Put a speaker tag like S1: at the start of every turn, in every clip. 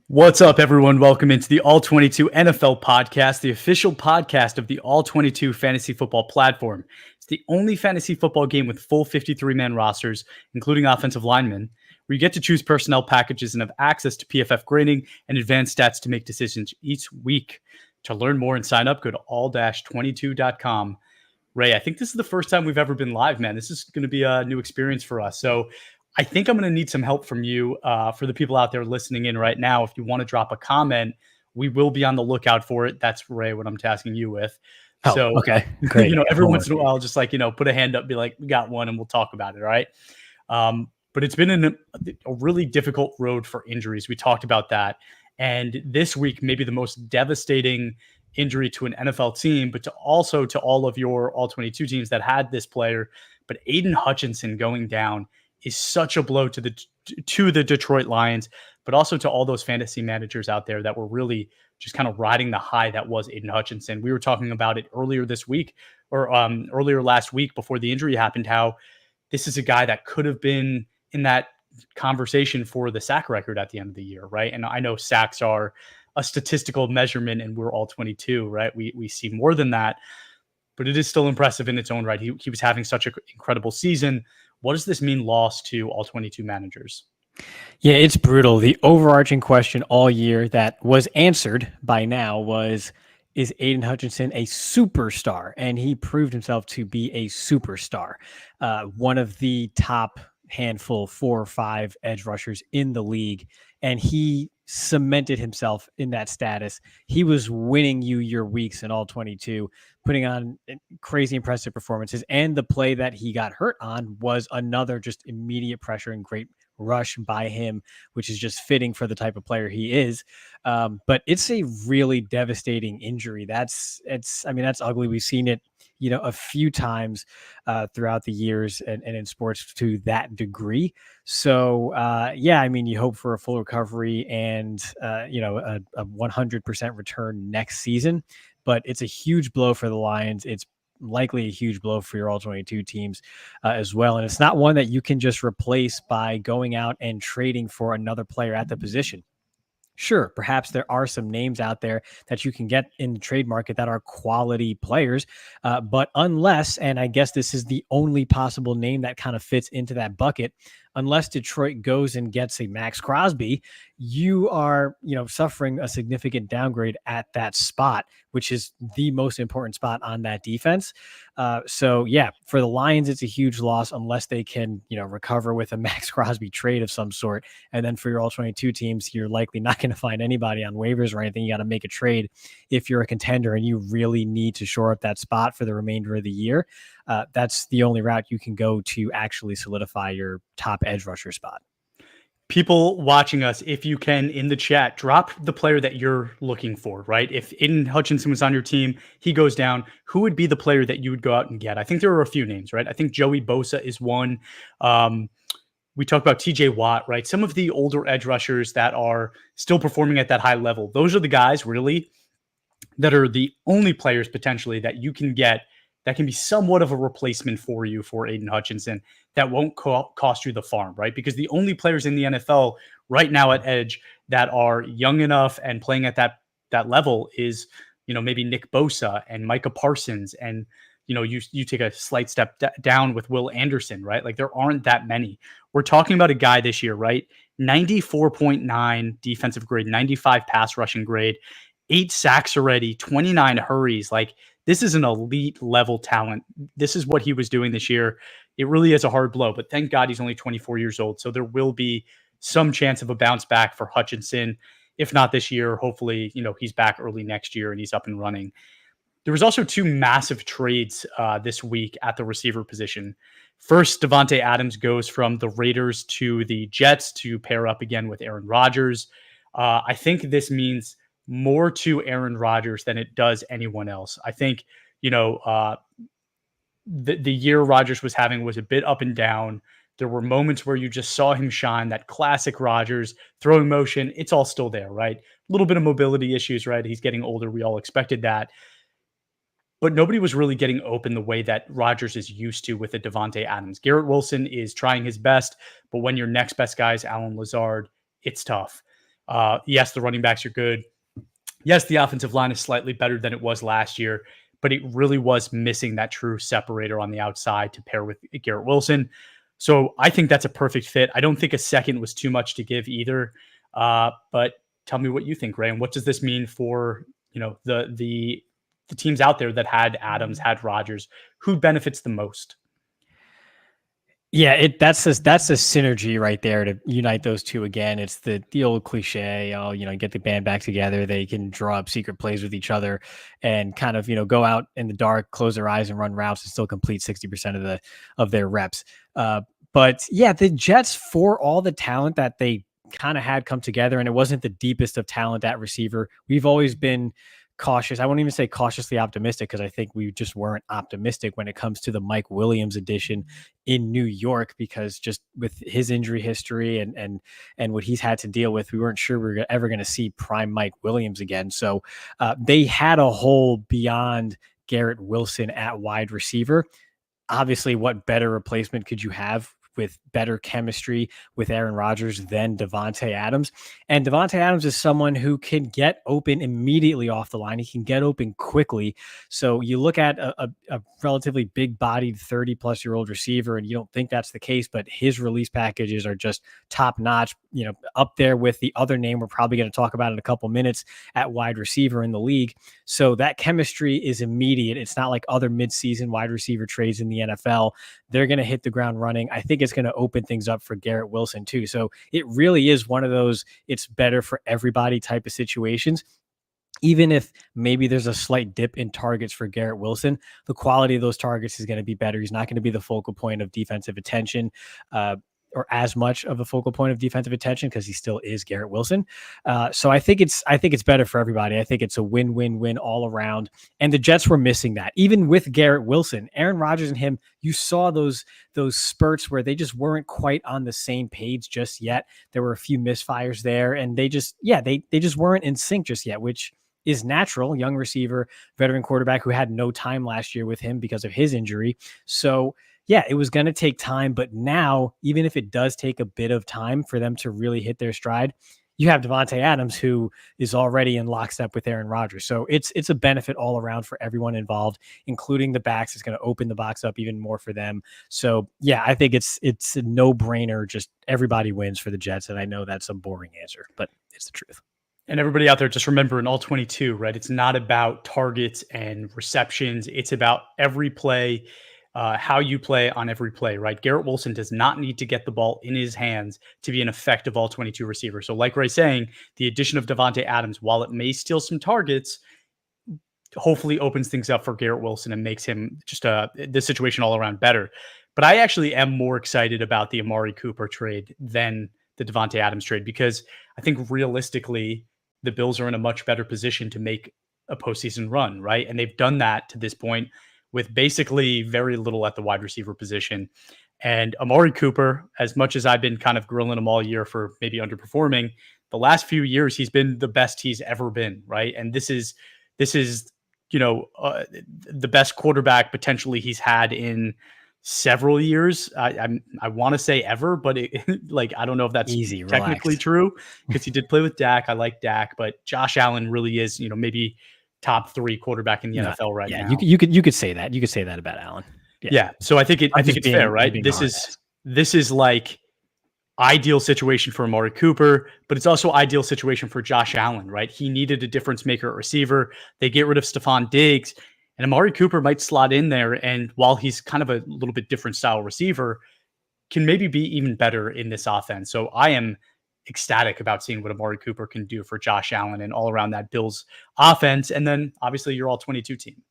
S1: What's up, everyone? Welcome into the All 22 NFL podcast, the official podcast of the All 22 fantasy football platform. It's the only fantasy football game with full 53-man rosters, including offensive linemen, where you get to choose personnel packages and have access to PFF grading and advanced stats to make decisions each week. To learn more and sign up, go to all-22.com. Ray, I think this is the first time we've ever been live, man. This is going to be a new experience for us. So I think I'm going to need some help from you for the people out there listening in right now. If you want to drop a comment, we will be on the lookout for it. That's, Ray, what I'm tasking you with.
S2: Oh,
S1: So,
S2: okay. Great.
S1: Every once in a while, just put a hand up, be like, we got one, and we'll talk about it. All right. But it's been a really difficult road for injuries. We talked about that. And this week, maybe the most devastating injury to an NFL team, but to all of your all 22 teams that had this player. But Aiden Hutchinson going down is such a blow to the Detroit Lions, but also to all those fantasy managers out there that were really just kind of riding the high that was Aiden Hutchinson. We were talking about it earlier this week or earlier last week before the injury happened, how this is a guy that could have been in that conversation for the sack record at the end of the year, right? And I know sacks are a statistical measurement and we're all 22, right? We see more than that, but it is still impressive in its own right. He was having such an incredible season. What does this mean loss to all 22 managers?
S2: Yeah, it's brutal. The overarching question all year that was answered by now was, is Aiden Hutchinson a superstar? And he proved himself to be a superstar. One of the top handful, 4 or 5 edge rushers in the league. And he cemented himself in that status. He was winning you your weeks in all 22, putting on crazy impressive performances. And the play that he got hurt on was another just immediate pressure and great rush by him, which is just fitting for the type of player he is. But it's a really devastating injury. That's ugly. We've seen it, a few times throughout the years and in sports to that degree. So, you hope for a full recovery and, a 100% return next season, but it's a huge blow for the Lions. It's likely a huge blow for your all 22 teams as well. And it's not one that you can just replace by going out and trading for another player at the position. Sure, perhaps there are some names out there that you can get in the trade market that are quality players, but unless, and I guess this is the only possible name that kind of fits into that bucket, unless Detroit goes and gets a Max Crosby, you are, suffering a significant downgrade at that spot, which is the most important spot on that defense. For the Lions, it's a huge loss unless they can, recover with a Max Crosby trade of some sort. And then for your all 22 teams, you're likely not going to find anybody on waivers or anything. You got to make a trade if you're a contender and you really need to shore up that spot for the remainder of the year. That's the only route you can go to actually solidify your top edge rusher spot.
S1: People watching us, if you can, in the chat, drop the player that you're looking for, right? If Aiden Hutchinson was on your team, he goes down, who would be the player that you would go out and get? I think there are a few names, right? I think Joey Bosa is one. We talked about TJ Watt, right? Some of the older edge rushers that are still performing at that high level. Those are the guys really that are the only players potentially that you can get that can be somewhat of a replacement for you for Aiden Hutchinson that won't cost you the farm, right? Because the only players in the NFL right now at edge that are young enough and playing at that level is, maybe Nick Bosa and Micah Parsons. And, you take a slight step down with Will Anderson, right? Like there aren't that many. We're talking about a guy this year, right? 94.9 defensive grade, 95 pass rushing grade, 8 sacks already, 29 hurries. Like this is an elite level talent. This is what he was doing this year. It really is a hard blow, but thank God he's only 24 years old. So there will be some chance of a bounce back for Hutchinson. If not this year, hopefully, he's back early next year and he's up and running. There was also 2 massive trades this week at the receiver position. First, Davante Adams goes from the Raiders to the Jets to pair up again with Aaron Rodgers. I think this means more to Aaron Rodgers than it does anyone else. I think, the year Rodgers was having was a bit up and down. There were moments where you just saw him shine, that classic Rodgers throwing motion. It's all still there, right? A little bit of mobility issues, right? He's getting older. We all expected that. But nobody was really getting open the way that Rodgers is used to with a Davante Adams. Garrett Wilson is trying his best, but when your next best guy is Allen Lazard, it's tough. Yes, the running backs are good. Yes, the offensive line is slightly better than it was last year, but it really was missing that true separator on the outside to pair with Garrett Wilson. So I think that's a perfect fit. I don't think a second was too much to give either. But tell me what you think, Ray, and what does this mean for the teams out there that had Adams, had Rodgers? Who benefits the most?
S2: Yeah, that's a synergy right there to unite those two again. It's the old cliche, get the band back together. They can draw up secret plays with each other and kind of, go out in the dark, close their eyes and run routes and still complete 60% of their reps. But yeah, the Jets, for all the talent that they kind of had come together, and it wasn't the deepest of talent at receiver. We've always been cautious. I won't even say cautiously optimistic, because I think we just weren't optimistic when it comes to the Mike Williams edition in New York, because just with his injury history and what he's had to deal with, we weren't sure we were ever going to see prime Mike Williams again. So they had a hole beyond Garrett Wilson at wide receiver. Obviously, what better replacement could you have with better chemistry with Aaron Rodgers than Davante Adams? And Davante Adams is someone who can get open immediately off the line. He can get open quickly. So you look at a relatively big-bodied 30-plus-year-old receiver, and you don't think that's the case, but his release packages are just top-notch, up there with the other name we're probably going to talk about in a couple minutes at wide receiver in the league. So that chemistry is immediate. It's not like other midseason wide receiver trades in the NFL. They're going to hit the ground running. I think it's going to open things up for Garrett Wilson too. So it really is one of those, it's better for everybody type of situations. Even if maybe there's a slight dip in targets for Garrett Wilson, the quality of those targets is going to be better. He's not going to be the focal point of defensive attention, or as much of a focal point of defensive attention, because he still is Garrett Wilson. So I think it's better for everybody. I think it's a win-win-win all around. And the Jets were missing that. Even with Garrett Wilson, Aaron Rodgers and him, you saw those spurts where they just weren't quite on the same page just yet. There were a few misfires there, and they just weren't in sync just yet, which is natural. Young receiver, veteran quarterback who had no time last year with him because of his injury. So yeah, it was going to take time, but now, even if it does take a bit of time for them to really hit their stride, you have Davante Adams, who is already in lockstep with Aaron Rodgers. So it's a benefit all around for everyone involved, including the backs. It's going to open the box up even more for them. So yeah, I think it's a no-brainer. Just everybody wins for the Jets, and I know that's a boring answer, but it's the truth.
S1: And everybody out there, just remember, in all 22, right? It's not about targets and receptions. It's about every play. How you play on every play, right? Garrett Wilson does not need to get the ball in his hands to be an effective all 22 receiver. So like Ray's saying, the addition of Davante Adams, while it may steal some targets, hopefully opens things up for Garrett Wilson and makes him just the situation all around better. But I actually am more excited about the Amari Cooper trade than the Davante Adams trade, because I think realistically, the Bills are in a much better position to make a postseason run, right? And they've done that to this point with basically very little at the wide receiver position. And Amari Cooper, as much as I've been kind of grilling him all year for maybe underperforming, the last few years he's been the best he's ever been, right? And this is the best quarterback potentially he's had in several years. I want to say ever, but I don't know if that's
S2: easy,
S1: technically true, because he did play with Dak. I like Dak, but Josh Allen really is, maybe top 3 quarterback in the NFL right now.
S2: You could say that. You could say that about Allen.
S1: Yeah. So I think it's fair, right? This is like ideal situation for Amari Cooper, but it's also ideal situation for Josh Allen, right? He needed a difference maker at receiver. They get rid of Stephon Diggs, and Amari Cooper might slot in there. And while he's kind of a little bit different style receiver, can maybe be even better in this offense. So I am ecstatic about seeing what Amari Cooper can do for Josh Allen and all around that Bills offense. And then obviously your all 22 team.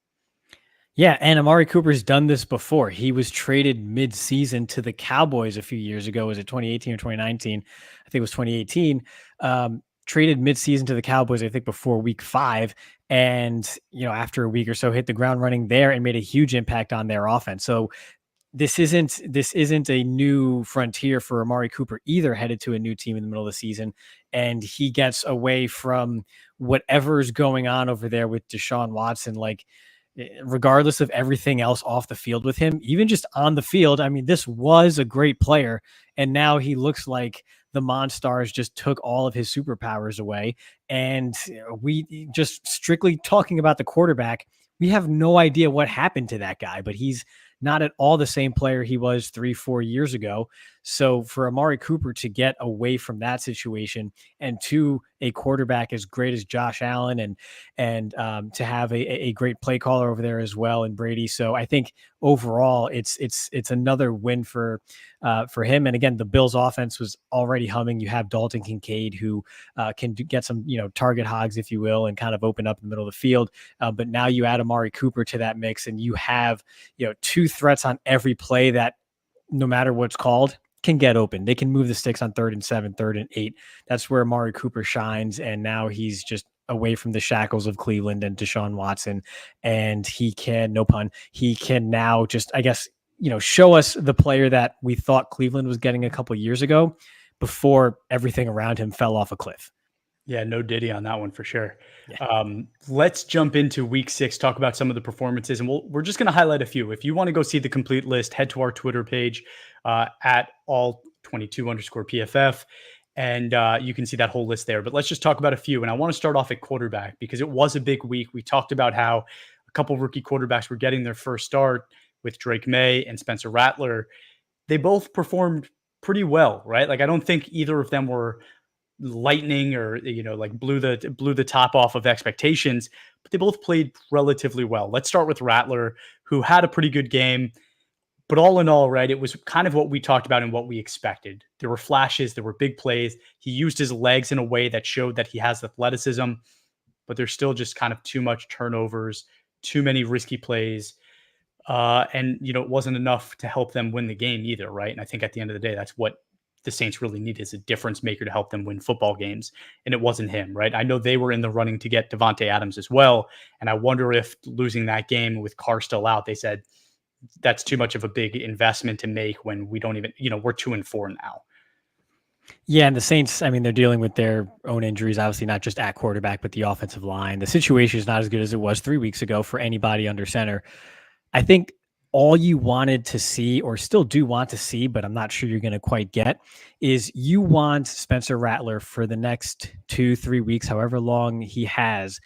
S2: Yeah, and Amari Cooper's done this before. He was traded mid-season to the Cowboys a few years ago. Was it 2018 or 2019? I think it was 2018. Traded mid-season to the Cowboys, I think before week 5. And, after a week or so hit the ground running there and made a huge impact on their offense. So this isn't a new frontier for Amari Cooper either, headed to a new team in the middle of the season. And he gets away from whatever's going on over there with Deshaun Watson, regardless of everything else off the field with him, even just on the field. I mean, this was a great player, and now he looks like the Monstars just took all of his superpowers away. And we just strictly talking about the quarterback, we have no idea what happened to that guy, but he's not at all the same player he was 3-4 years ago. So for Amari Cooper to get away from that situation and to a quarterback as great as Josh Allen and to have a great play caller over there as well in Brady. So I think overall it's another win for him. And again, the Bills offense was already humming. You have Dalton Kincaid who can get some, target hogs, if you will, and kind of open up in the middle of the field. But now you add Amari Cooper to that mix and you have, two threats on every play that no matter what's called can get open. They can move the sticks on 3rd and 7, 3rd and 8. That's where Amari Cooper shines. And now he's just away from the shackles of Cleveland and Deshaun Watson. And he can, no pun, he can now just, I guess, show us the player that we thought Cleveland was getting a couple of years ago before everything around him fell off a cliff.
S1: Yeah, no Diddy on that one for sure.
S2: Yeah.
S1: Let's jump into week 6, talk about some of the performances, and we're just going to highlight a few. If you want to go see the complete list, head to our Twitter page at all22_PFF, and you can see that whole list there. But let's just talk about a few, and I want to start off at quarterback because it was a big week. We talked about how a couple rookie quarterbacks were getting their first start with Drake May and Spencer Rattler. They both performed pretty well, right? Like I don't think either of them were lightning or like blew the top off of expectations, but they both played relatively well. Let's start with Rattler, who had a pretty good game, but all in all, right, it was kind of what we talked about and what we expected. There were flashes, there were big plays. He used his legs in a way that showed that he has athleticism, but there's still just kind of too much turnovers, too many risky plays. And it wasn't enough to help them win the game either, right? And I think at the end of the day, that's what the Saints really need, is a difference maker to help them win football games. And it wasn't him, right? I know they were in the running to get Devontae Adams as well. And I wonder if losing that game with Carr still out, they said that's too much of a big investment to make when we don't even, we're 2-4 now.
S2: Yeah, and the Saints, I mean, they're dealing with their own injuries, obviously not just at quarterback, but the offensive line. The situation is not as good as it was 3 weeks ago for anybody under center. I think all you wanted to see, or still do want to see, but I'm not sure you're going to quite get, is you want Spencer Rattler for the next 2-3 weeks, however long he has,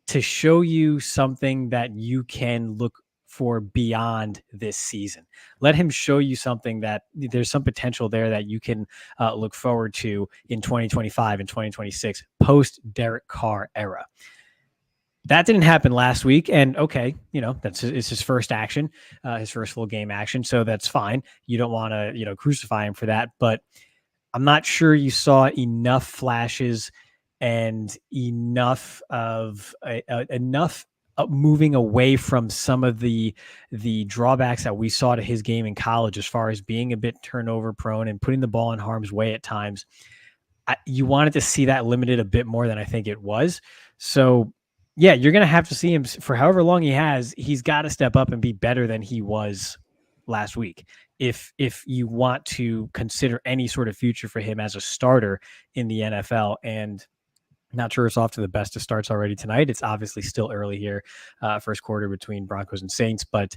S2: to show you something that you can look for beyond this season. Let him show you something that there's some potential there that you can look forward to in 2025 and 2026, post Derek Carr era. That didn't happen last week, and okay, it's his first action, his first full game action, so that's fine. You don't want to, crucify him for that, but I'm not sure you saw enough flashes and enough moving away from some of the drawbacks that we saw to his game in college, as far as being a bit turnover prone and putting the ball in harm's way at times. You wanted to see that limited a bit more than I think it was. So yeah, you're going to have to see him for however long he has. He's got to step up and be better than he was last week if you want to consider any sort of future for him as a starter in the NFL. And not sure it's off to the best of starts already tonight. It's obviously still early here, first quarter between Broncos and Saints. But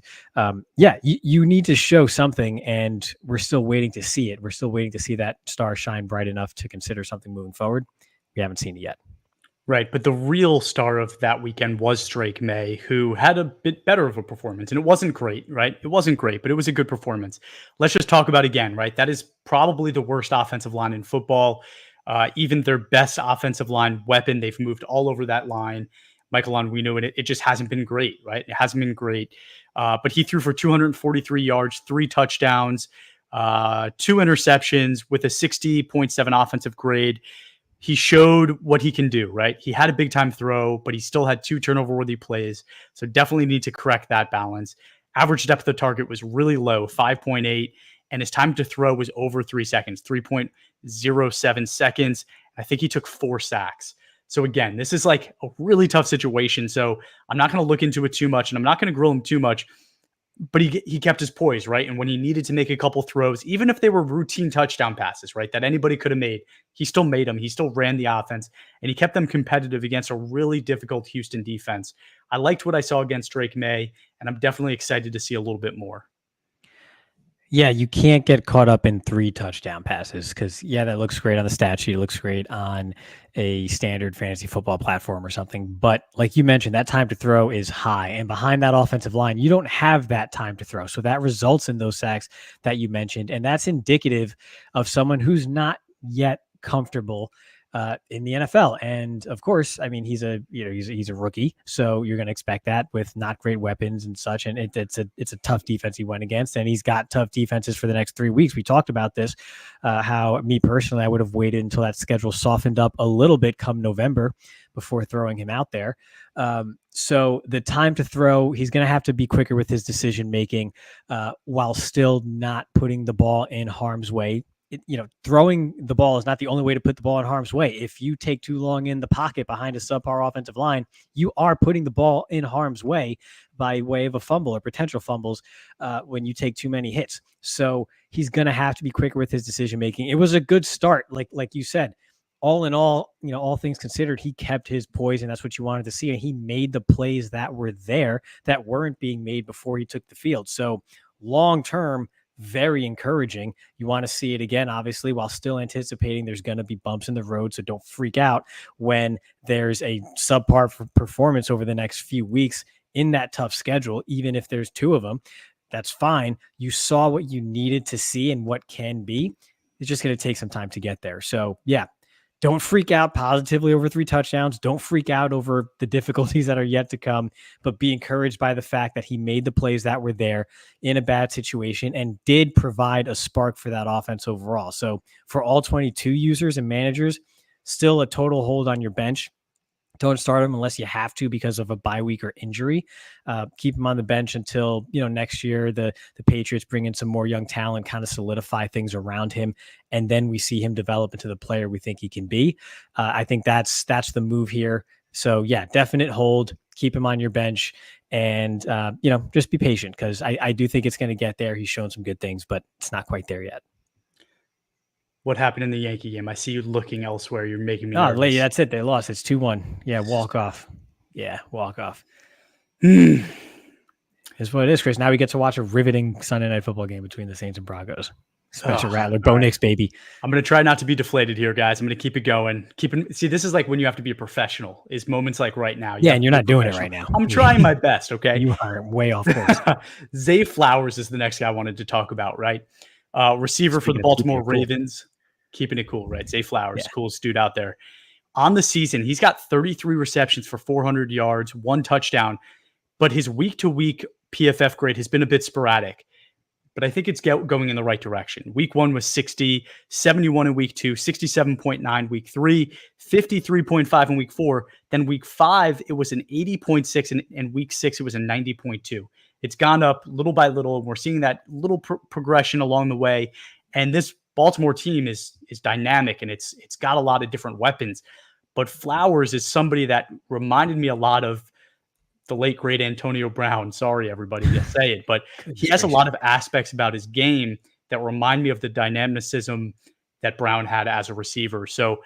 S2: you need to show something, and we're still waiting to see it. We're still waiting to see that star shine bright enough to consider something moving forward. We haven't seen it yet.
S1: Right, but the real star of that weekend was Drake May, who had a bit better of a performance, and it wasn't great, right? It wasn't great, but it was a good performance. Let's just talk about again, right? That is probably the worst offensive line in football. Even their best offensive line weapon, they've moved all over that line. Michael Onwenu, and it just hasn't been great, right? It hasn't been great. But he threw for 243 yards, 3 touchdowns, 2 interceptions with a 60.7 offensive grade. He showed what he can do, right? He had a big time throw, but he still had 2 turnover worthy plays. So definitely need to correct that balance. Average depth of target was really low, 5.8, and his time to throw was over 3 seconds, 3.07 seconds. I think he took 4 sacks. So again, this is like a really tough situation. So I'm not going to look into it too much, and I'm not going to grill him too much. But he kept his poise, right? And when he needed to make a couple throws, even if they were routine touchdown passes, right, that anybody could have made, he still made them. He still ran the offense, and he kept them competitive against a really difficult Houston defense. I liked what I saw against Drake May, and I'm definitely excited to see a little bit more.
S2: Yeah, you can't get caught up in 3 touchdown passes because, yeah, that looks great on the stat sheet. It looks great on a standard fantasy football platform or something. But like you mentioned, that time to throw is high. And behind that offensive line, you don't have that time to throw. So that results in those sacks that you mentioned. And that's indicative of someone who's not yet comfortable in the NFL. And of course, I mean, he's a rookie, so you're going to expect that with not great weapons and such. And it's a tough defense he went against, and he's got tough defenses for the next 3 weeks. We talked about this, how me personally, I would have waited until that schedule softened up a little bit come November before throwing him out there. So the time to throw, he's going to have to be quicker with his decision making, while still not putting the ball in harm's way. Throwing the ball is not the only way to put the ball in harm's way. If you take too long in the pocket behind a subpar offensive line, you are putting the ball in harm's way by way of a fumble or potential fumbles when you take too many hits. So he's going to have to be quicker with his decision making. It was a good start, like you said. All in all, all things considered, he kept his poise, and that's what you wanted to see. And he made the plays that were there that weren't being made before he took the field. So long term, very encouraging. You want to see it again, obviously, while still anticipating there's going to be bumps in the road. So don't freak out when there's a subpar performance over the next few weeks in that tough schedule, even if there's 2 of them. That's fine. You saw what you needed to see and what can be. It's just going to take some time to get there. So, yeah, don't freak out positively over 3 touchdowns. Don't freak out over the difficulties that are yet to come, but be encouraged by the fact that he made the plays that were there in a bad situation and did provide a spark for that offense overall. So for all 22 users and managers, still a total hold on your bench. Don't start him unless you have to because of a bye week or injury. Keep him on the bench until next year. The Patriots bring in some more young talent, kind of solidify things around him, and then we see him develop into the player we think he can be. I think that's the move here. So yeah, definite hold. Keep him on your bench, and just be patient because I do think it's going to get there. He's shown some good things, but it's not quite there yet.
S1: What happened in the Yankee game? I see you looking elsewhere. You're making me
S2: Oh,
S1: nervous.
S2: that's it. They lost. It's 2-1. Yeah, walk off. Yeah, walk off.
S1: Hmm.
S2: Is what it is, Chris. Now we get to watch a riveting Sunday night football game between the Saints and Broncos. Spencer Rattler, Bo Nix, baby.
S1: I'm going to try not to be deflated here, guys. I'm going to keep it going. See, this is like when you have to be a professional, is moments like right now.
S2: And you're not doing it right now.
S1: I'm trying my best, okay?
S2: You are way off course.
S1: Zay Flowers is the next guy I wanted to talk about, right? Receiver for the Baltimore Ravens. Keeping it cool, right? Zay Flowers, coolest dude out there. On the season, he's got 33 receptions for 400 yards, 1 touchdown, but his week-to-week PFF grade has been a bit sporadic. But I think it's going in the right direction. Week 1 was 60, 71 in week 2, 67.9 week 3, 53.5 in week 4. Then week 5, it was an 80.6, and week 6, it was a 90.2. It's gone up little by little, and we're seeing that little progression along the way. And this Baltimore team is dynamic, and it's got a lot of different weapons. But Flowers is somebody that reminded me a lot of the late, great Antonio Brown. Sorry, everybody, to say it, but he has a lot of aspects about his game that remind me of the dynamicism that Brown had as a receiver. So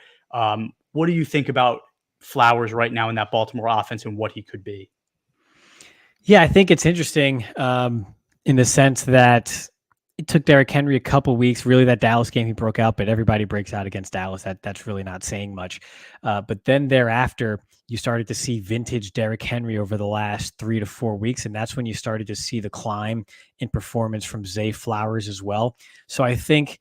S1: what do you think about Flowers right now in that Baltimore offense and what he could be?
S2: Yeah, I think it's interesting in the sense that it took Derrick Henry a couple weeks. Really, that Dallas game he broke out, but everybody breaks out against Dallas. That's really not saying much. But then thereafter, you started to see vintage Derrick Henry over the last 3 to 4 weeks, and that's when you started to see the climb in performance from Zay Flowers as well. So I think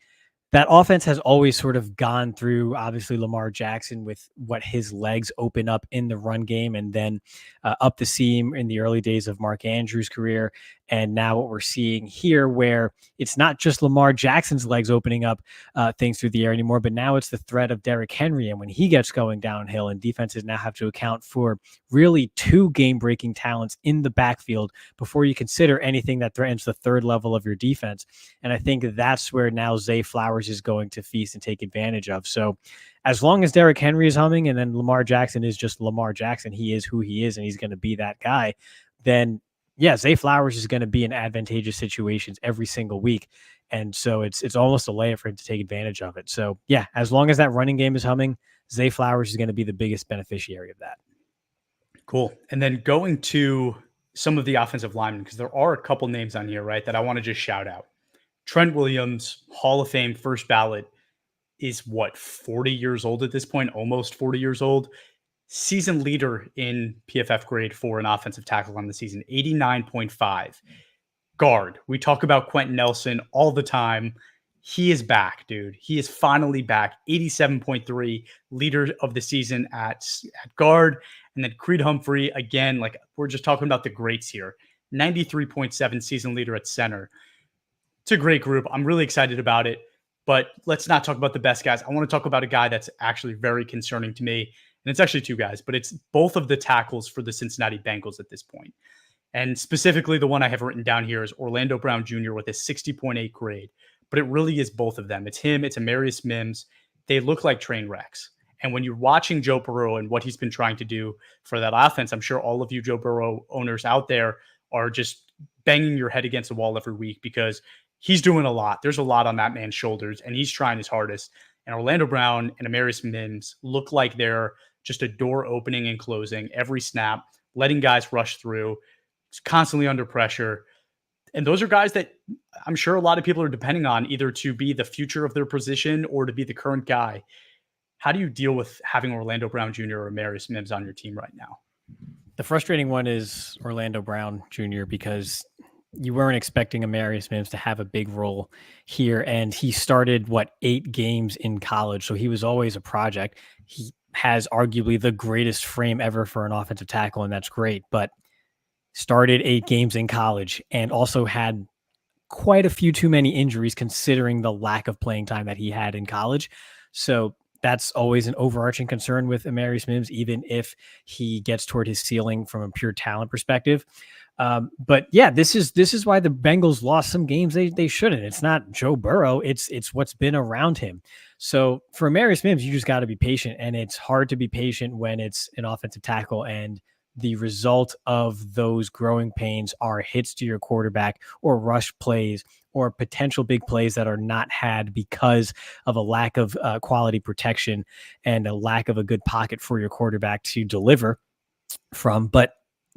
S2: that offense has always sort of gone through, obviously, Lamar Jackson with what his legs open up in the run game, and then up the seam in the early days of Mark Andrews' career. And now what we're seeing here, where it's not just Lamar Jackson's legs opening up things through the air anymore, but now it's the threat of Derrick Henry. And when he gets going downhill, and defenses now have to account for really 2 game-breaking talents in the backfield before you consider anything that threatens the 3rd level of your defense. And I think that's where now Zay Flowers is going to feast and take advantage of. So as long as Derrick Henry is humming, and then Lamar Jackson is just Lamar Jackson, he is who he is, and he's going to be that guy, then yeah, Zay Flowers is going to be in advantageous situations every single week. And so it's almost a layup for him to take advantage of it. So yeah, as long as that running game is humming, Zay Flowers is going to be the biggest beneficiary of that.
S1: Cool. And then going to some of the offensive linemen, because there are a couple names on here, right, that I want to just shout out. Trent Williams, Hall of Fame, first ballot, is what, 40 years old at this point, almost 40 years old. Season leader in PFF grade for an offensive tackle on the season, 89.5. Guard. We talk about Quentin Nelson all the time. He is back, dude. He is finally back. 87.3, leader of the season at guard. And then Creed Humphrey, again, like we're just talking about the greats here. 93.7, season leader at center. It's a great group. I'm really excited about it. But let's not talk about the best guys. I want to talk about a guy that's actually very concerning to me. And it's actually two guys, but it's both of the tackles for the Cincinnati Bengals at this point. And specifically, the one I have written down here is Orlando Brown Jr. with a 60.8 grade. But it really is both of them. It's him, it's Amarius Mims. They look like train wrecks. And when you're watching Joe Burrow and what he's been trying to do for that offense, I'm sure all of you Joe Burrow owners out there are just banging your head against the wall every week because he's doing a lot. There's a lot on that man's shoulders, and he's trying his hardest. And Orlando Brown and Amarius Mims look like they're just a door opening and closing every snap, letting guys rush through, constantly under pressure. And those are guys that I'm sure a lot of people are depending on either to be the future of their position or to be the current guy. How do you deal with having Orlando Brown Jr. or Amarius Mims on your team right now?
S2: The frustrating one is Orlando Brown Jr. because you weren't expecting Amarius Mims to have a big role here. And he started, 8 games in college. So he was always a project. He has arguably the greatest frame ever for an offensive tackle, and that's great. But started 8 games in college and also had quite a few too many injuries considering the lack of playing time that he had in college. So that's always an overarching concern with Amarius Mims, even if he gets toward his ceiling from a pure talent perspective. But yeah, this is why the Bengals lost some games they shouldn't. It's not Joe Burrow. It's what's been around him. So for Amarius Mims, you just got to be patient, and it's hard to be patient when it's an offensive tackle and the result of those growing pains are hits to your quarterback or rush plays or potential big plays that are not had because of a lack of quality protection and a lack of a good pocket for your quarterback to deliver from. But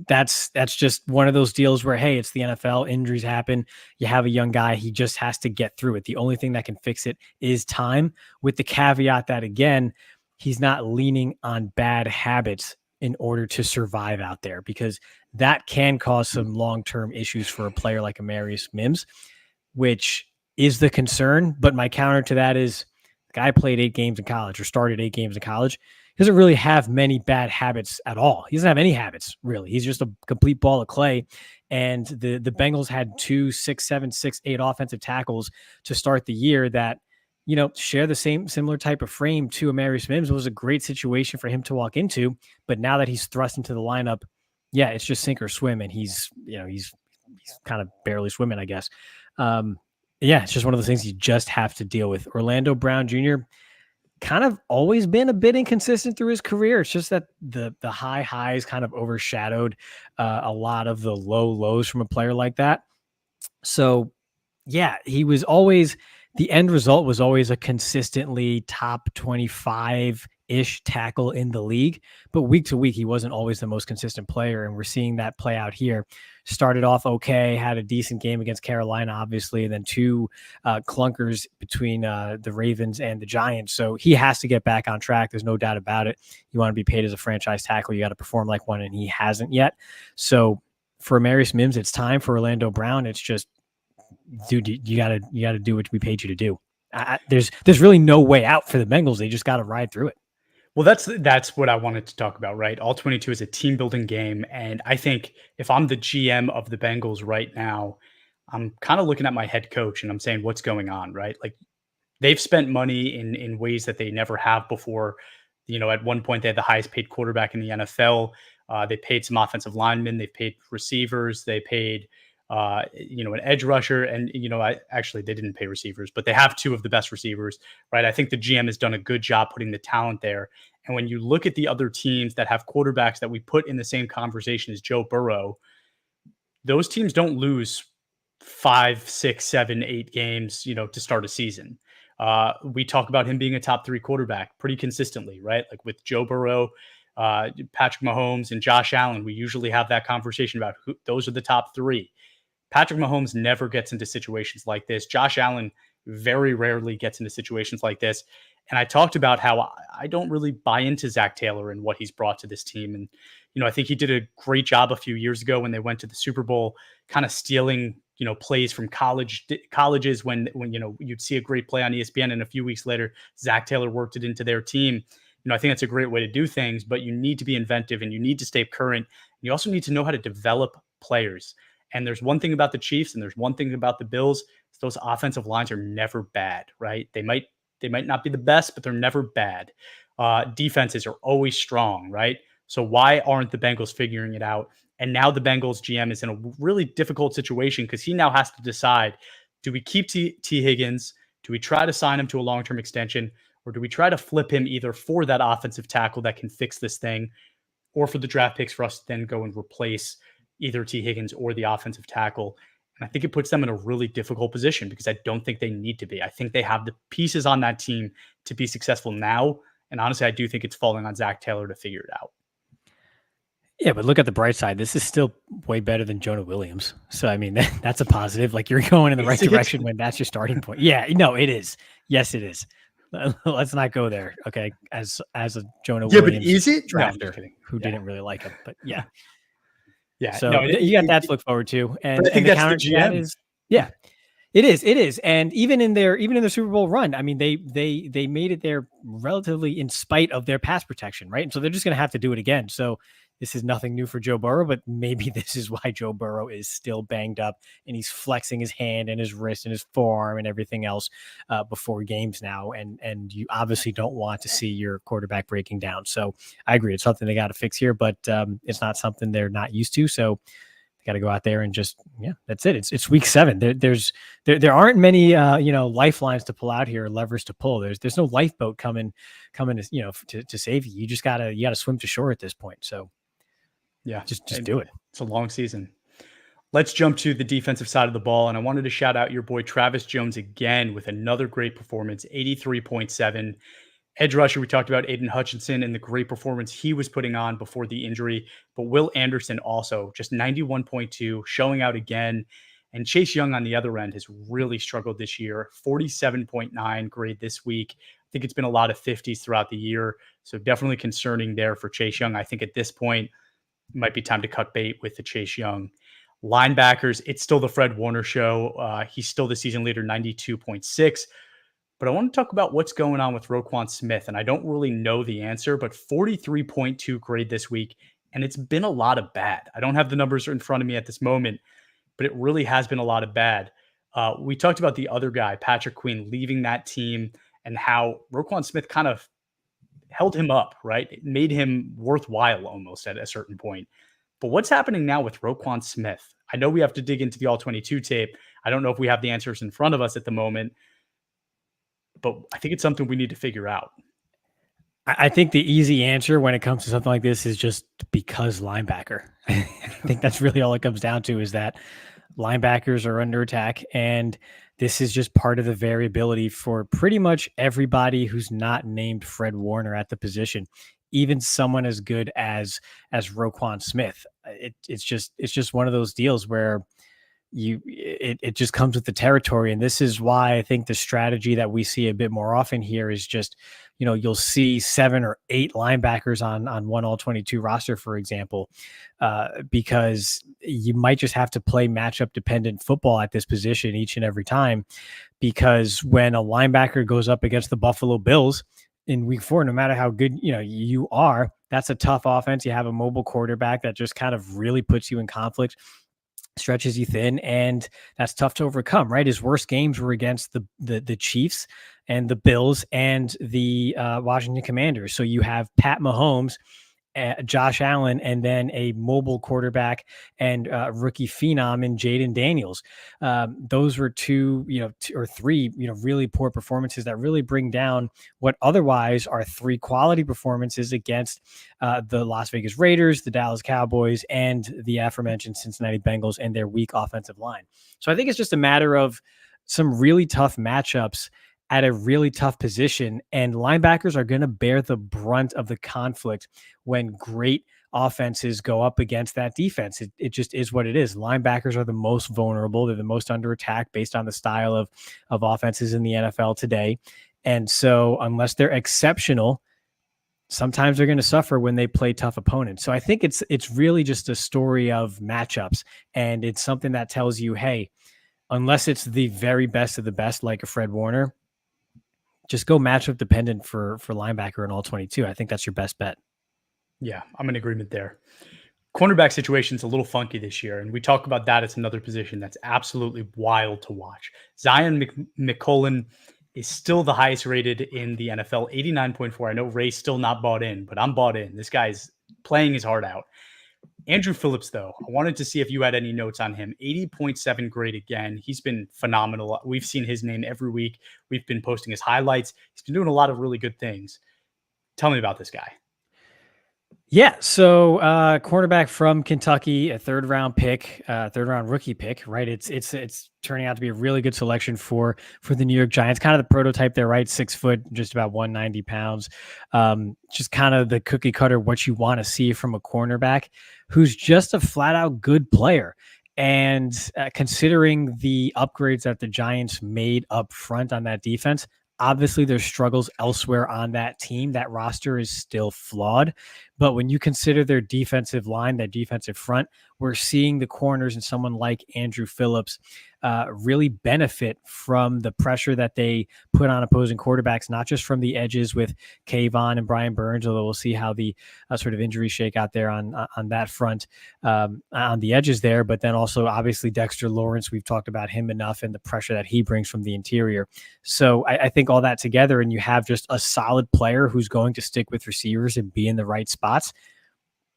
S2: that's just one of those deals where, hey, it's the NFL, injuries happen. You have a young guy. He just has to get through it. The only thing that can fix it is time, with the caveat that, again, he's not leaning on bad habits in order to survive out there, because that can cause some long-term issues for a player like Amarius Mims, which is the concern. But my counter to that is the guy played 8 games in college or started 8 games in college. He doesn't really have many bad habits at all. He doesn't have any habits, really. He's just a complete ball of clay. And the Bengals had 2 6'7", 6'8" offensive tackles to start the year that, share the similar type of frame to Amarius Mims. It was a great situation for him to walk into. But now that he's thrust into the lineup, yeah, it's just sink or swim. And he's kind of barely swimming, I guess. Yeah, it's just one of those things you just have to deal with. Orlando Brown Jr. kind of always been a bit inconsistent through his career. It's just that the high highs kind of overshadowed a lot of the low lows from a player like that. So yeah, he was always, the end result was always a consistently top 25-ish tackle in the league. But week to week, he wasn't always the most consistent player. And we're seeing that play out here. Started off okay, had a decent game against Carolina, obviously, and then 2 clunkers between the Ravens and the Giants. So he has to get back on track. There's no doubt about it. You want to be paid as a franchise tackle, you got to perform like one, and he hasn't yet. So for Amarius Mims, it's time. For Orlando Brown, it's just, dude, you gotta do what we paid you to do. There's really no way out for the Bengals. They just got to ride through it.
S1: Well, that's what I wanted to talk about, right? All 22 is a team building game. And I think if I'm the GM of the Bengals right now, I'm kind of looking at my head coach and I'm saying, what's going on, right? Like, they've spent money in ways that they never have before. At one point they had the highest paid quarterback in the NFL. They paid some offensive linemen. They've paid receivers. They paid, an edge rusher. And, they didn't pay receivers, but they have 2 of the best receivers, right? I think the GM has done a good job putting the talent there. And when you look at the other teams that have quarterbacks that we put in the same conversation as Joe Burrow, those teams don't lose 5, 6, 7, 8 games, to start a season. We talk about him being a top 3 quarterback pretty consistently, right? Like with Joe Burrow, Patrick Mahomes, and Josh Allen, we usually have that conversation about those are the top 3. Patrick Mahomes never gets into situations like this. Josh Allen very rarely gets into situations like this. And I talked about how I don't really buy into Zach Taylor and what he's brought to this team. And, I think he did a great job a few years ago when they went to the Super Bowl, kind of stealing, plays from colleges when, you'd see a great play on ESPN and a few weeks later, Zach Taylor worked it into their team. I think that's a great way to do things, but you need to be inventive and you need to stay current. You also need to know how to develop players. And there's one thing about the Chiefs and there's one thing about the Bills. Those offensive lines are never bad, right? They might not be the best, but they're never bad. Defenses are always strong, right? So why aren't the Bengals figuring it out? And now the Bengals GM is in a really difficult situation because he now has to decide, do we keep T. Higgins? Do we try to sign him to a long-term extension? Or do we try to flip him either for that offensive tackle that can fix this thing or for the draft picks for us to then go and replace either T. Higgins or the offensive tackle? And I think it puts them in a really difficult position because I don't think they need to be. I think they have the pieces on that team to be successful now. And honestly, I do think it's falling on Zach Taylor to figure it out.
S2: Yeah, but look at the bright side. This is still way better than Jonah Williams. So, I mean, that's a positive. Like, you're going in the right direction when that's your starting point. Yeah, no, it is. Yes, it is. Let's not go there. Okay. As a Jonah Williams
S1: but is it
S2: drafter who didn't really like him, but yeah.
S1: Yeah.
S2: So you got that to look forward to. And
S1: I think
S2: the
S1: that's the GM.
S2: is, yeah, it is. And even in their Super Bowl run, I mean, they made it there relatively in spite of their pass protection. Right. And so they're just going to have to do it again. So this is nothing new for Joe Burrow, but maybe this is why Joe Burrow is still banged up and he's flexing his hand and his wrist and his forearm and everything else before games now. And you obviously don't want to see your quarterback breaking down. So I agree. It's something they got to fix here, but it's not something they're not used to. So they got to go out there and just, that's it. It's week 7. There aren't many, lifelines to pull out here, levers to pull. There's no lifeboat coming to save you. You just got to swim to shore at this point. So
S1: yeah,
S2: just do it.
S1: It's a long season. Let's jump to the defensive side of the ball. And I wanted to shout out your boy, Travis Jones, again, with another great performance, 83.7. Edge rusher, we talked about Aiden Hutchinson and the great performance he was putting on before the injury. But Will Anderson also just 91.2, showing out again. And Chase Young on the other end has really struggled this year, 47.9 grade this week. I think it's been a lot of 50s throughout the year. So definitely concerning there for Chase Young. I think at this point, it might be time to cut bait with the Chase Young. Linebackers, it's still the Fred Warner show. He's still the season leader, 92.6. But I want to talk about what's going on with Roquan Smith. And I don't really know the answer, but 43.2 grade this week. And it's been a lot of bad. I don't have the numbers in front of me at this moment, but it really has been a lot of bad. We talked about the other guy, Patrick Queen, leaving that team and how Roquan Smith kind of held him up, right? It made him worthwhile almost at a certain point. But what's happening now with Roquan Smith? I know we have to dig into the All-22 tape. I don't know if we have the answers in front of us at the moment, but I think it's something we need to figure out.
S2: I think the easy answer when it comes to something like this is just because linebacker. I think that's really all it comes down to, is that linebackers are under attack, and this is just part of the variability for pretty much everybody who's not named Fred Warner at the position. Even someone as good as Roquan Smith, it's just one of those deals where it just comes with the territory. And this is why I think the strategy that we see a bit more often here is just, you'll see 7 or 8 linebackers on one All-22 roster, for example, because you might just have to play matchup dependent football at this position each and every time. Because when a linebacker goes up against the Buffalo Bills in week 4, no matter how good, you are, that's a tough offense. You have a mobile quarterback that just kind of really puts you in conflict, stretches you thin, and that's tough to overcome, right? His worst games were against the Chiefs and the Bills and the Washington Commanders. So you have Pat Mahomes, Josh Allen, and then a mobile quarterback and rookie phenom in Jaden Daniels. Those were 2 or 3, really poor performances that really bring down what otherwise are 3 quality performances against the Las Vegas Raiders, the Dallas Cowboys, and the aforementioned Cincinnati Bengals and their weak offensive line. So I think it's just a matter of some really tough matchups at a really tough position, and linebackers are going to bear the brunt of the conflict when great offenses go up against that defense. It just is what it is. Linebackers are the most vulnerable. They're the most under attack based on the style of offenses in the NFL today. And so unless they're exceptional, sometimes they're going to suffer when they play tough opponents. So I think it's really just a story of matchups, and it's something that tells you, hey, unless it's the very best of the best, like a Fred Warner, just go matchup dependent for linebacker in all 22. I think that's your best bet.
S1: Yeah, I'm in agreement there. Cornerback situation's a little funky this year, and we talk about that as another position that's absolutely wild to watch. Zion McCollum is still the highest rated in the NFL, 89.4. I know Ray's still not bought in, but I'm bought in. This guy's playing his heart out. Andrew Phillips, though, I wanted to see if you had any notes on him. 80.7 grade again. He's been phenomenal. We've seen his name every week. We've been posting his highlights. He's been doing a lot of really good things. Tell me about this guy.
S2: Yeah, so cornerback from Kentucky, a third round rookie pick, right? It's turning out to be a really good selection for the New York Giants. Kind of the prototype there, right? 6 foot, just about 190 pounds. Just kind of the cookie cutter, what you want to see from a cornerback who's just a flat out good player. And considering the upgrades that the Giants made up front on that defense, obviously there's struggles elsewhere on that team. That roster is still flawed. But when you consider their defensive line, their defensive front, we're seeing the corners and someone like Andrew Phillips really benefit from the pressure that they put on opposing quarterbacks, not just from the edges with Kayvon and Brian Burns, although we'll see how the sort of injuries shake out there on that front, on the edges there, but then also obviously Dexter Lawrence. We've talked about him enough and the pressure that he brings from the interior. So I think all that together, and you have just a solid player who's going to stick with receivers and be in the right spots,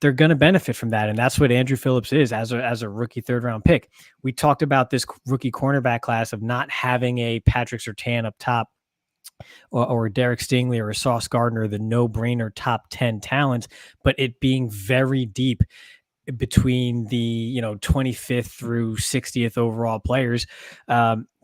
S2: they're going to benefit from that. And that's what Andrew Phillips is as a rookie third round pick. We talked about this rookie cornerback class of not having a Patrick Surtain up top or Derek Stingley or a Sauce Gardner, the no-brainer top 10 talents, but it being very deep between the 25th through 60th overall players.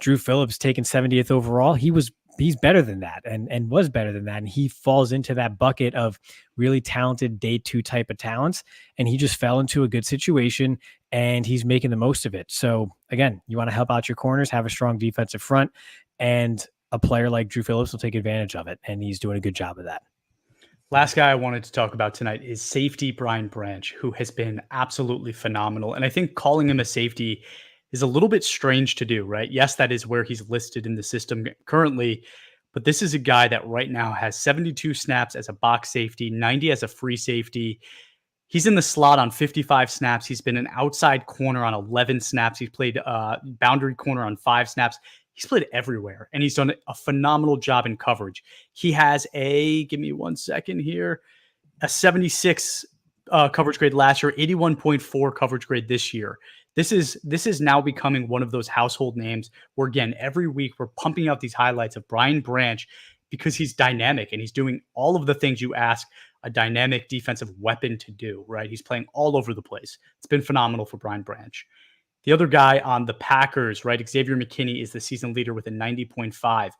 S2: Drew Phillips taken 70th overall. He's better than that and was better than that. And he falls into that bucket of really talented day 2 type of talents. And he just fell into a good situation and he's making the most of it. So again, you want to help out your corners, have a strong defensive front, and a player like Drew Phillips will take advantage of it. And he's doing a good job of that.
S1: Last guy I wanted to talk about tonight is safety Brian Branch, who has been absolutely phenomenal. And I think calling him a safety is a little bit strange to do, right? Yes, that is where he's listed in the system currently, but this is a guy that right now has 72 snaps as a box safety, 90 as a free safety. He's in the slot on 55 snaps. He's been an outside corner on 11 snaps. He's played boundary corner on 5 snaps. He's played everywhere, and he's done a phenomenal job in coverage. He has give me 1 second here, a 76 coverage grade last year, 81.4 coverage grade this year. This is now becoming one of those household names where, again, every week we're pumping out these highlights of Brian Branch because he's dynamic and he's doing all of the things you ask a dynamic defensive weapon to do, right? He's playing all over the place. It's been phenomenal for Brian Branch. The other guy on the Packers, right, Xavier McKinney is the season leader with a 90.5.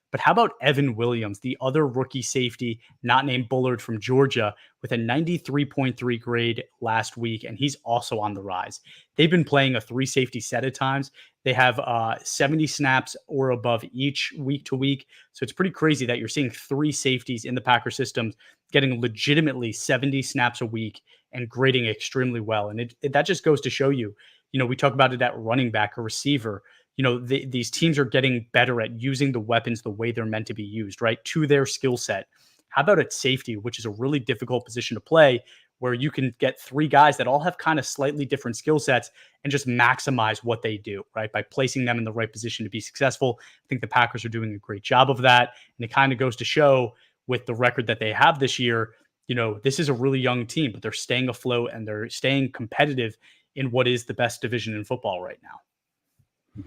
S1: But how about Evan Williams, the other rookie safety, not named Bullard from Georgia, with a 93.3 grade last week, and he's also on the rise. They've been playing a 3 safety set at times. They have 70 snaps or above each week to week. So it's pretty crazy that you're seeing 3 safeties in the Packer systems getting legitimately 70 snaps a week and grading extremely well. And that just goes to show you, we talk about it at running back or receiver. These teams are getting better at using the weapons the way they're meant to be used, right? To their skill set. How about at safety, which is a really difficult position to play, where you can get 3 guys that all have kind of slightly different skill sets and just maximize what they do, right? By placing them in the right position to be successful. I think the Packers are doing a great job of that. And it kind of goes to show with the record that they have this year, this is a really young team, but they're staying afloat and they're staying competitive in what is the best division in football right now.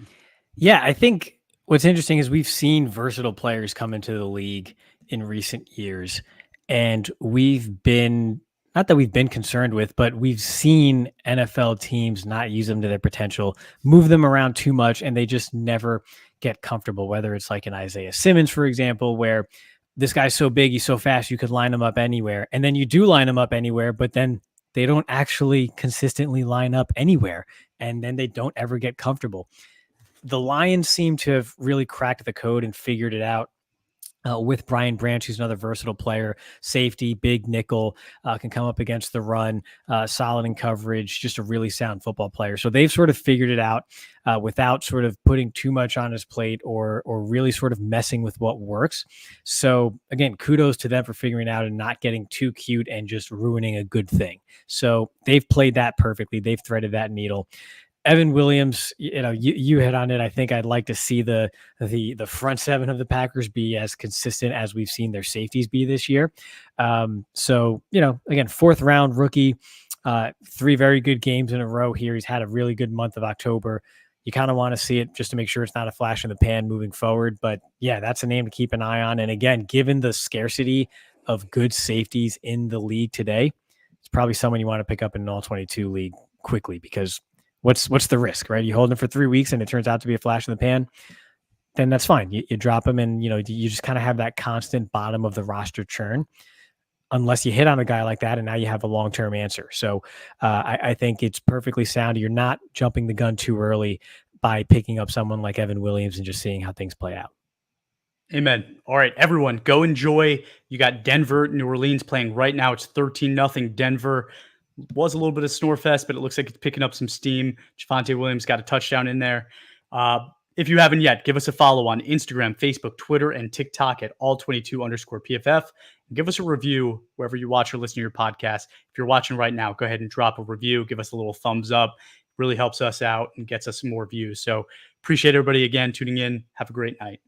S2: Yeah, I think what's interesting is we've seen versatile players come into the league in recent years, and not that we've been concerned with, but we've seen NFL teams not use them to their potential, move them around too much, and they just never get comfortable, whether it's like an Isaiah Simmons, for example, where this guy's so big, he's so fast, you could line him up anywhere. And then you do line him up anywhere, but then they don't actually consistently line up anywhere, and then they don't ever get comfortable. The Lions seem to have really cracked the code and figured it out. With Brian Branch, who's another versatile player, safety, big nickel, can come up against the run, solid in coverage, just a really sound football player. So they've sort of figured it out without sort of putting too much on his plate or really sort of messing with what works. So again, kudos to them for figuring it out and not getting too cute and just ruining a good thing. So they've played that perfectly. They've threaded that needle. Evan Williams, you hit on it. I think I'd like to see the front seven of the Packers be as consistent as we've seen their safeties be this year. So again, 4th round rookie, 3 very good games in a row here. He's had a really good month of October. You kind of want to see it just to make sure it's not a flash in the pan moving forward. But yeah, that's a name to keep an eye on. And again, given the scarcity of good safeties in the league today, it's probably someone you want to pick up in an all-22 league quickly, because what's the risk, right? You hold him for 3 weeks and it turns out to be a flash in the pan, then that's fine. You drop him and, you just kind of have that constant bottom of the roster churn unless you hit on a guy like that and now you have a long-term answer. So I think it's perfectly sound. You're not jumping the gun too early by picking up someone like Evan Williams and just seeing how things play out.
S1: Amen. All right, everyone, go enjoy. You got Denver, New Orleans playing right now. It's 13-0 Denver. Was a little bit of snore fest, but it looks like it's picking up some steam. Javonte Williams got a touchdown in there. If you haven't yet, give us a follow on Instagram, Facebook, Twitter, and TikTok at all22_PFF. And give us a review wherever you watch or listen to your podcast. If you're watching right now, go ahead and drop a review. Give us a little thumbs up. It really helps us out and gets us some more views. So appreciate everybody again tuning in. Have a great night.